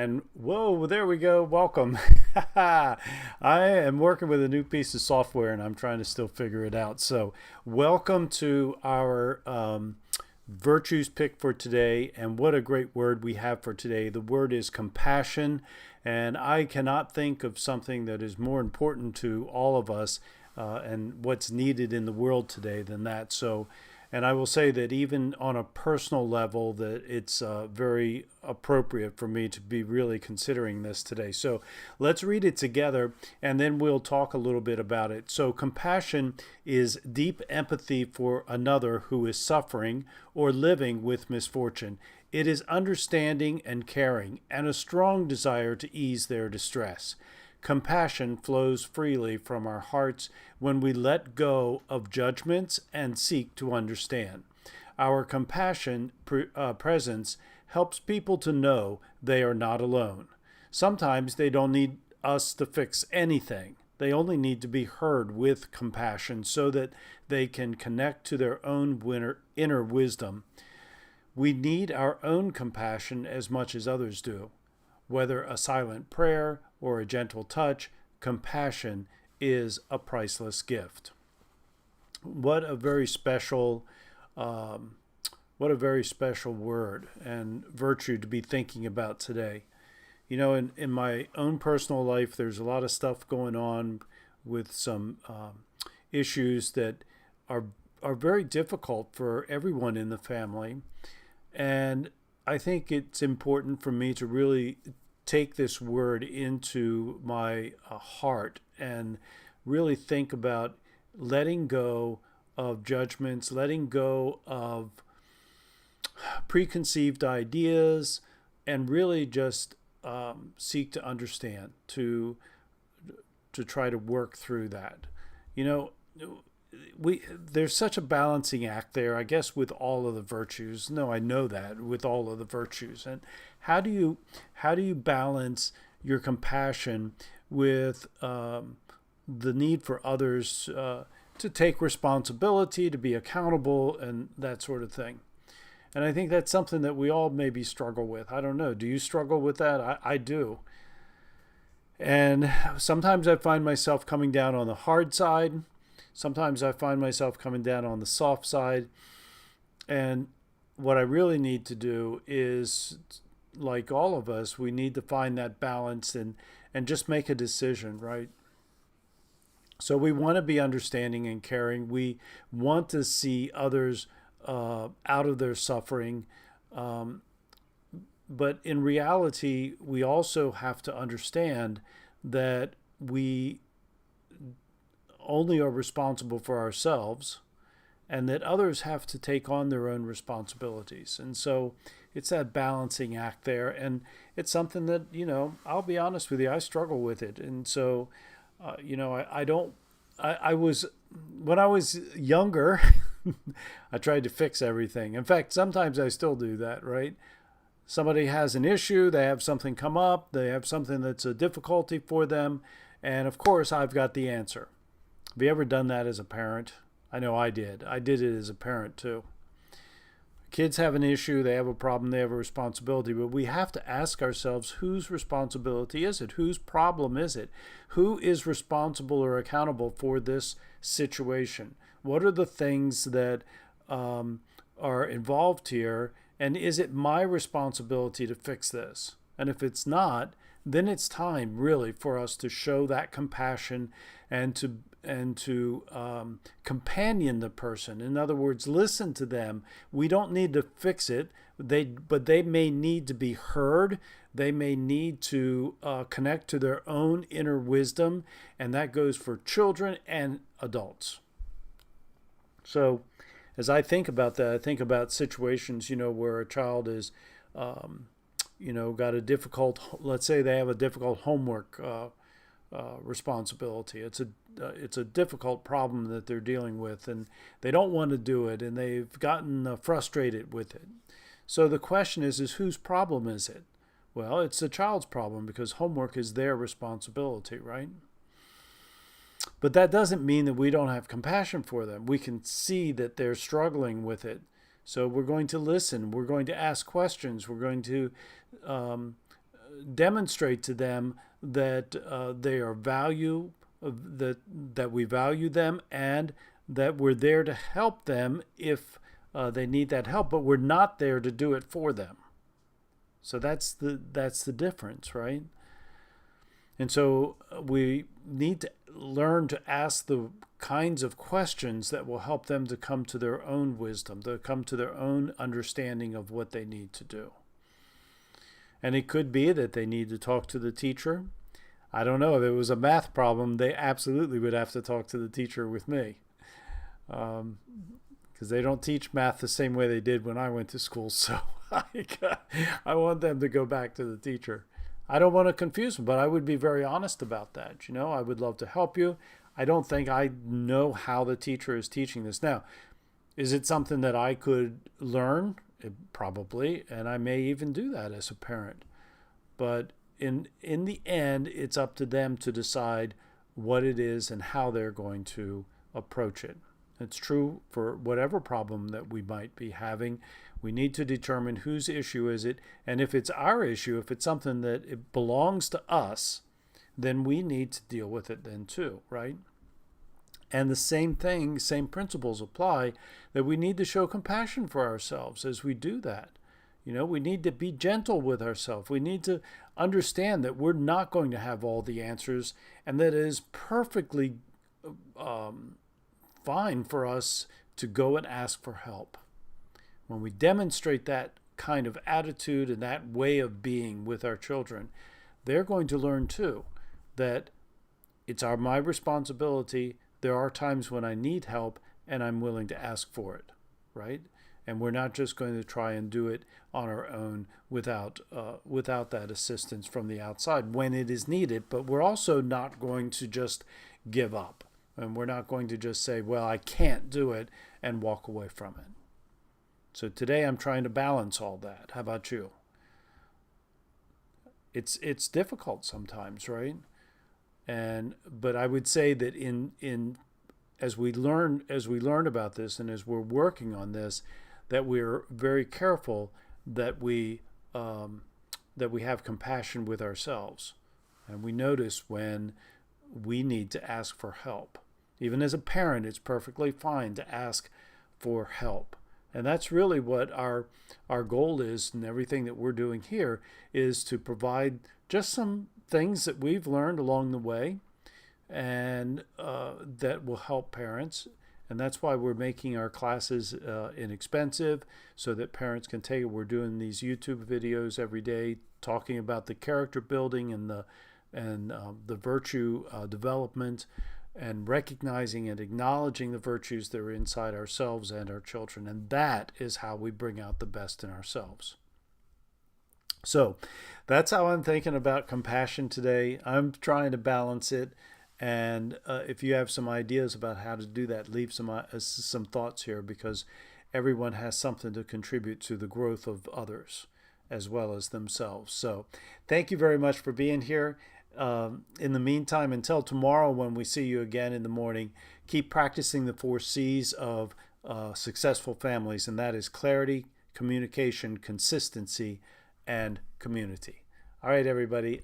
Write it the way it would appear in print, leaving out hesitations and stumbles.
And whoa, there we go. Welcome. I am working with a new piece of software and I'm trying to still figure it out. So, welcome to our virtues pick for today. And what a great word we have for today. The word is compassion. And I cannot think of something that is more important to all of us and what's needed in the world today than that. So, and I will say that even on a personal level, that it's very appropriate for me to be really considering this today. So let's read it together, and then we'll talk a little bit about it. So compassion is deep empathy for another who is suffering or living with misfortune. It is understanding and caring, and a strong desire to ease their distress. Compassion flows freely from our hearts when we let go of judgments and seek to understand. Our compassion presence helps people to know they are not alone. Sometimes they don't need us to fix anything. They only need to be heard with compassion so that they can connect to their own inner wisdom. We need our own compassion as much as others do. Whether a silent prayer or a gentle touch, compassion is a priceless gift. What a very special, word and virtue to be thinking about today. You know, in my own personal life, there's a lot of stuff going on with some issues that are very difficult for everyone in the family, and I think it's important for me to really take this word into my heart and really think about letting go of judgments, letting go of preconceived ideas, and really just seek to understand, to try to work through that. You know, there's such a balancing act there, I guess, with all of the virtues. No, I know that with all of the virtues. And how do you balance your compassion with the need for others to take responsibility, to be accountable, and that sort of thing? And I think that's something that we all maybe struggle with. I don't know. Do you struggle with that? I do. And sometimes I find myself coming down on the hard side. Sometimes I find myself coming down on the soft side. And what I really need to do is, like all of us, we need to find that balance and just make a decision, right? So we want to be understanding and caring. We want to see others out of their suffering. But in reality, we also have to understand that we only are responsible for ourselves and that others have to take on their own responsibilities. And so it's that balancing act there. And it's something that, I'll be honest with you, I struggle with it. And so, I was, when I was younger, I tried to fix everything. In fact, sometimes I still do that, right? Somebody has an issue, they have something come up, they have something that's a difficulty for them. And of course, I've got the answer. Have you ever done that as a parent? I know I did. I did it as a parent too. Kids have an issue, they have a problem, they have a responsibility, but we have to ask ourselves, whose responsibility is it? Whose problem is it? Who is responsible or accountable for this situation? What are the things that are involved here? And is it my responsibility to fix this? And if it's not, then it's time really for us to show that compassion and to companion the person. In other words, listen to them. We don't need to fix it, but they may need to be heard. They may need to connect to their own inner wisdom, and that goes for children and adults. So as I think about that, I think about situations, where a child is, got a difficult, let's say they have a difficult homework responsibility. It's a difficult problem that they're dealing with, and they don't want to do it, and they've gotten frustrated with it. So the question is whose problem is it? Well, it's the child's problem because homework is their responsibility, right? But that doesn't mean that we don't have compassion for them. We can see that they're struggling with it. So we're going to listen. We're going to ask questions. We're going to demonstrate to them that they are that we value them, and that we're there to help them if they need that help, but we're not there to do it for them. So that's the difference, right? And so we need to learn to ask the kinds of questions that will help them to come to their own wisdom, to come to their own understanding of what they need to do. And it could be that they need to talk to the teacher. I don't know. If it was a math problem, they absolutely would have to talk to the teacher with me. Because they don't teach math the same way they did when I went to school. So I want them to go back to the teacher. I don't want to confuse them, but I would be very honest about that. I would love to help you. I don't think I know how the teacher is teaching this. Now, is it something that I could learn? Probably, and I may even do that as a parent. But in the end, it's up to them to decide what it is and how they're going to approach it. It's true for whatever problem that we might be having. We need to determine whose issue is it, and if it's our issue, if it's something that it belongs to us, then we need to deal with it then too, right? And the same thing, same principles apply, that we need to show compassion for ourselves as we do that. We need to be gentle with ourselves. We need to understand that we're not going to have all the answers, and that it is perfectly fine for us to go and ask for help. When we demonstrate that kind of attitude and that way of being with our children, they're going to learn too that it's my responsibility. There are times when I need help and I'm willing to ask for it, right? And we're not just going to try and do it on our own without that assistance from the outside when it is needed. But we're also not going to just give up. And we're not going to just say, well, I can't do it, and walk away from it. So today I'm trying to balance all that. How about you? It's difficult sometimes, right? But I would say that as we learn about this, and as we're working on this, that we're very careful that we have compassion with ourselves, and we notice when we need to ask for help. Even as a parent, it's perfectly fine to ask for help. And that's really what our goal is, and everything that we're doing here is to provide just some things that we've learned along the way, and that will help parents. And that's why we're making our classes inexpensive, so that parents can take it. We're doing these YouTube videos every day talking about the character building and the virtue development, and recognizing and acknowledging the virtues that are inside ourselves and our children. And that is how we bring out the best in ourselves. So that's how I'm thinking about compassion today. I'm trying to balance it. And if you have some ideas about how to do that, leave some thoughts here, because everyone has something to contribute to the growth of others as well as themselves. So thank you very much for being here. In the meantime, until tomorrow when we see you again in the morning, keep practicing the 4 C's of successful families, and that is clarity, communication, consistency, and community. All right, everybody.